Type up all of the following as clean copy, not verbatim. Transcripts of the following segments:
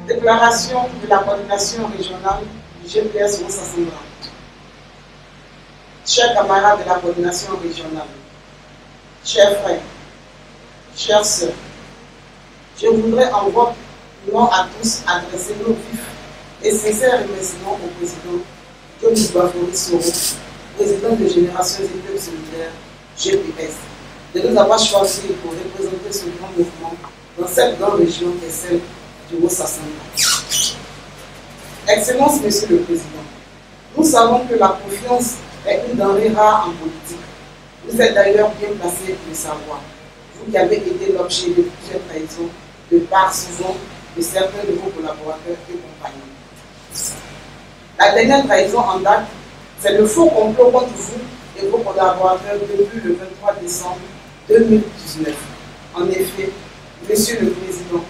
Déclaration de la coordination régionale du GPS Wos-Assangra. Chers camarades de la coordination régionale, chers frères, chères sœurs, je voudrais en votre nom à tous adresser nos vifs et sincères remerciements au président John Bafori Soro, président de Génération et Peuples Solidaires, GPS, de nous avoir choisis pour représenter ce grand mouvement dans cette grande région qui est celle du Wos-Assangra. Excellence, Monsieur le Président, nous savons que la confiance est une denrée rare en politique. Vous êtes d'ailleurs bien placé pour le savoir. Vous qui avez été l'objet de plusieurs trahisons, de part souvent de certains de vos collaborateurs et compagnons. La dernière trahison en date, c'est le faux complot contre vous et vos collaborateurs depuis le 23 décembre 2019. En effet, Monsieur le Président,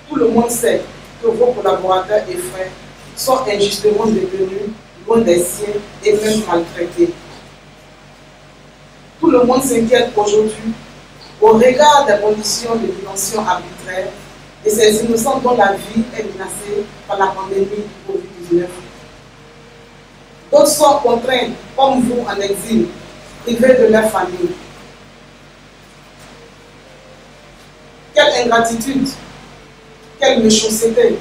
tout le monde sait que vos collaborateurs et frères sont injustement détenus, loin des siens et même maltraités. Tout le monde s'inquiète aujourd'hui au regard des conditions de détention arbitraires et ces innocents dont la vie est menacée par la pandémie du Covid-19. D'autres sont contraints, comme vous, en exil, privés de leur famille. Quelle ingratitude, quelle méchanceté.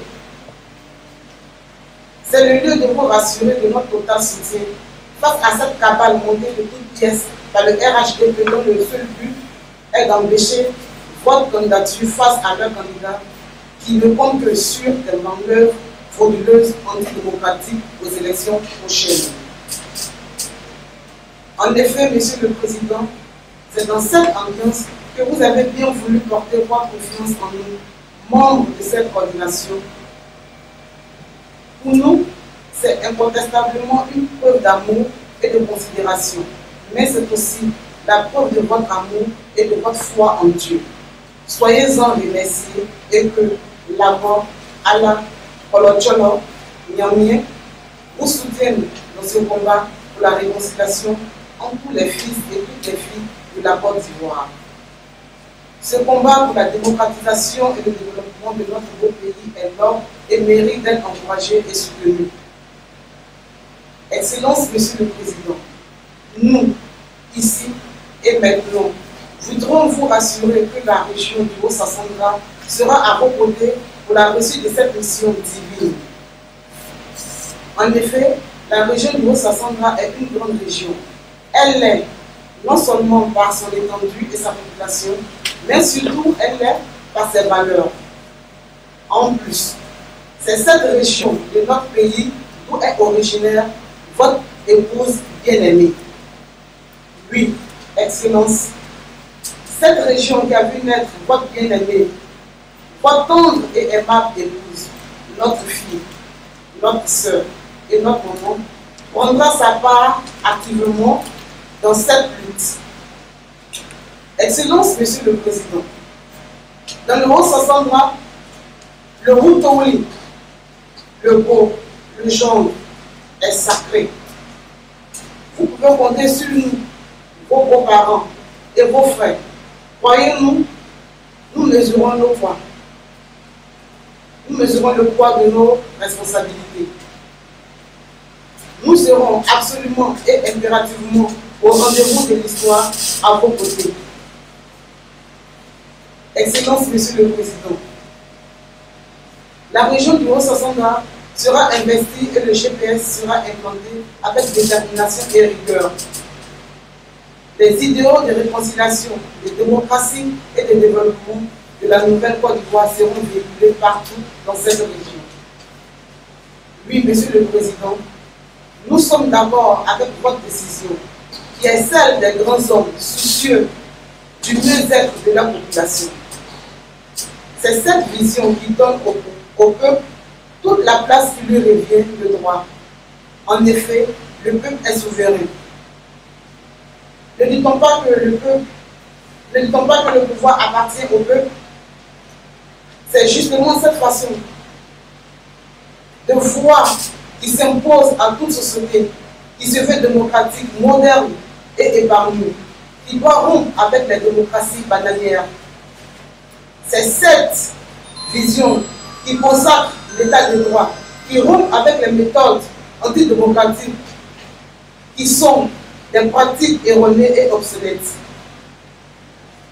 C'est le lieu de vous rassurer de notre total soutien face à cette cabale montée de toutes pièces par le RHDP dont le seul but est d'empêcher votre candidature face à leur candidat qui ne compte que sur des manœuvres frauduleuses antidémocratiques aux élections prochaines. En effet, Monsieur le Président, c'est dans cette ambiance que vous avez bien voulu porter votre confiance en nous, membres de cette coordination. Pour nous, c'est incontestablement une preuve d'amour et de considération, mais c'est aussi la preuve de votre amour et de votre foi en Dieu. Soyez-en remerciés et que l'Agor, Allah, Kolotcholo, Nyamien vous soutiennent dans ce combat pour la réconciliation entre tous les fils et toutes les filles de la Côte d'Ivoire. Ce combat pour la démocratisation et le développement de notre beau pays est noble et mérite d'être encouragé et soutenu. Excellence, Monsieur le Président, nous, ici et maintenant, voudrons vous rassurer que la région du Wos-Assangra sera à vos côtés pour la réussite de cette mission divine. En effet, la région du Wos-Assangra est une grande région. Elle l'est non seulement par son étendue et sa population, mais surtout elle l'est par ses valeurs. En plus, c'est cette région de notre pays d'où est originaire votre épouse bien-aimée. Oui, Excellence, cette région qui a vu naître votre bien-aimée, votre tendre et aimable épouse, notre fille, notre sœur et notre maman, prendra sa part activement dans cette lutte. Excellence, Monsieur le Président, dans le Wos-Assangra, le Routouli, le beau, le jaune est sacré. Vous pouvez compter sur nous, vos beaux-parents et vos frères. Croyez-nous, nous mesurons nos poids. Nous mesurons le poids de nos responsabilités. Nous serons absolument et impérativement au rendez-vous de l'histoire à vos côtés. Excellence, Monsieur le Président, la région du Wos-Assangra sera investie et le GPS sera implanté avec détermination et rigueur. Les idéaux de réconciliation, de démocratie et de développement de la nouvelle Côte d'Ivoire seront véhiculés partout dans cette région. Oui, Monsieur le Président, nous sommes d'accord avec votre décision, qui est celle des grands hommes soucieux du mieux-être de la population. C'est cette vision qui donne au peuple toute la place qui lui revient de droit. En effet, le peuple est souverain. Ne dit-on pas que le pouvoir appartient au peuple? C'est justement cette façon de voir qui s'impose à toute société, qui se fait démocratique, moderne et épargnée, qui doit rompre avec les démocraties bananières. C'est cette vision qui consacre l'état de droit, qui rompt avec les méthodes antidémocratiques qui sont des pratiques erronées et obsolètes,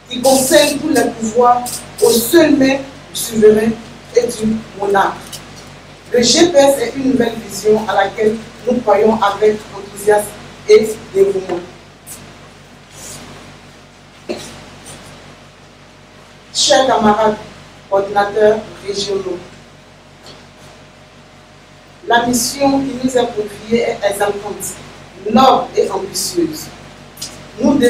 qui concernent tous les pouvoirs aux seules mains du souverain et du monarque. Le GPS est une nouvelle vision à laquelle nous croyons avec enthousiasme et dévouement. Chers camarades coordinateurs régionaux, la mission qui nous est confiée est exaltante, noble et ambitieuse. Nous ne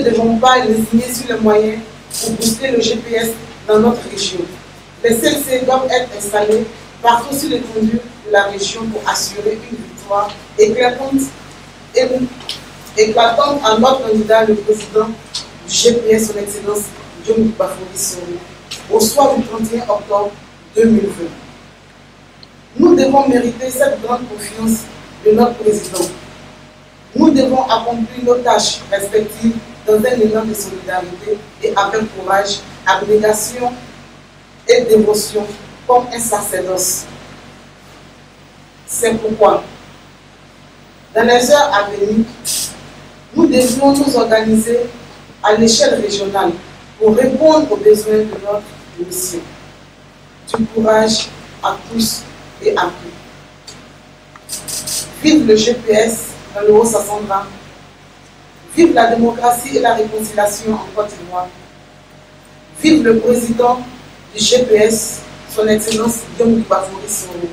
devons pas lésigner sur les moyens pour booster le GPS dans notre région. Les CLC doivent être installés partout sur l'étendue de la région pour assurer une victoire éclatante à notre candidat, le président du GPS, son Excellence John Bafori Soro, au soir du 31 octobre 2020. Nous devons mériter cette grande confiance de notre président. Nous devons accomplir nos tâches respectives dans un élan de solidarité et avec courage, abnégation et dévotion comme un sacerdoce. C'est pourquoi, dans les heures à venir, nous devons nous organiser à l'échelle régionale pour répondre aux besoins de notre mission. Du courage à tous et à tous. Vive le GPS dans le Haut-Sassandra. Vive la démocratie et la réconciliation en Côte d'Ivoire. Vive le président du GPS, son Excellence Guillaume Bafori Soro.